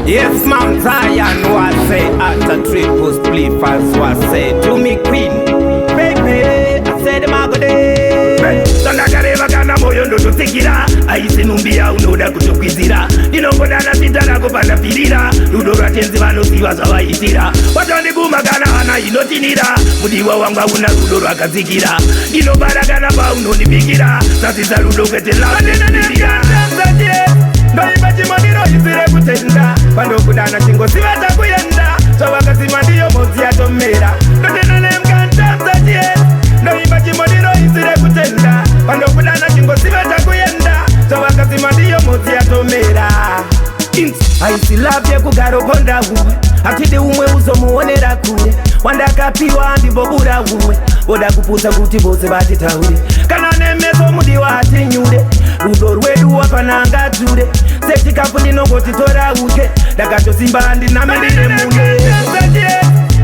Yes, Mount Zion was say after triple split fast was say to me queen. Baby, I said magode. Sandakareva kana moyo ndo tusikira. Aisi numbia unoda kutukwizira. Dinongodana sitana kupanda pirira. Ludo ratenzi vanosiwa zawaitira. Watoni gumagana hana inotinira. Mudiwa wanga una ludo rakazikira. Dinobaragana pa unonibikira. Sasiza ludo ketela. Ndoimba chimoniro isire kutenda. Pando kudana chingo sivata kuyenda. Chawakasima ndiyo mozi yatomera. Ndotenane mkanta mzatie. Ndoimba chimoniro isire kutenda. Pando kudana chingo sivata kuyenda. Chawakasima ndiyo mozi yatomera. Aisilabye kugaro konda uwe. Atide umwe uzomuonera kure. Wandakapiwa ndibobura uwe. Boda kupusa kuti bose batitaure. Kana nemezo mudiwa atinyure. Rudo rwedu wapananga ture. Safety company nongoti tora uke. Dakato simba ndinamirire mune.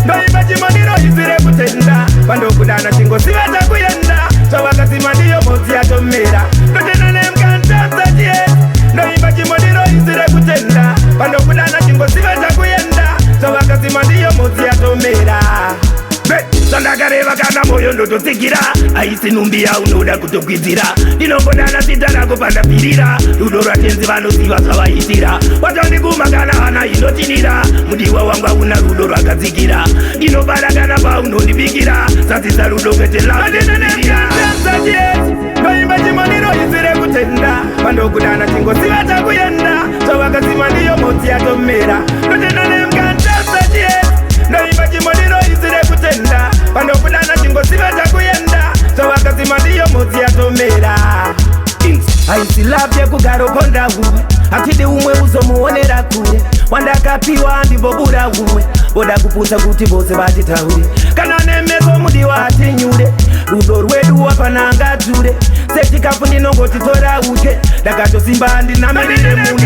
Ndoimba chimoniro isire kutenda. Pando kudana chingo sivata kuyenda. Chawakasima ndiyo mozi yatomera. Ndotenane mkanta msatie. Ndoimba chimoniro isire kutenda. Pando kudana chingo sivata kuyenda. Chawakasima ndiyo mozi yatomera. Sandakareva kana moyo ndo tusikira. Aisi numbia unoda kutukwizira. Dinongodana sitana kupanda pirira. Ludo ratenzi vanosiwa zawaitira. Watoni gumagana hana inotinira. Mudiwa wanga una ludo rakazikira. Dinobaragana pa unonibikira. Sasiza ludo ketela. Ndoimba chimoniro isire kutenda. Pando kudana chingo sivata kuyenda. Chawakasima ndiyo mozi yatomera. Ndotenane mkanta msatie. Ndoimba chimoniro isire kutenda. Pando kudana chingo sivata kuyenda. Chawakasima ndiyo mozi yatomera. Aisilabye kugaro konda uwe. Atide umwe uzomuonera kure. Wandakapiwa ndibobura uwe. Boda kupusa kuti bose batitaure. Kana nemezo mudiwa atinyure. Rudo rwedu wapananga ture. Safety company nongoti tora uke. Dakato simba ndinamirire mune.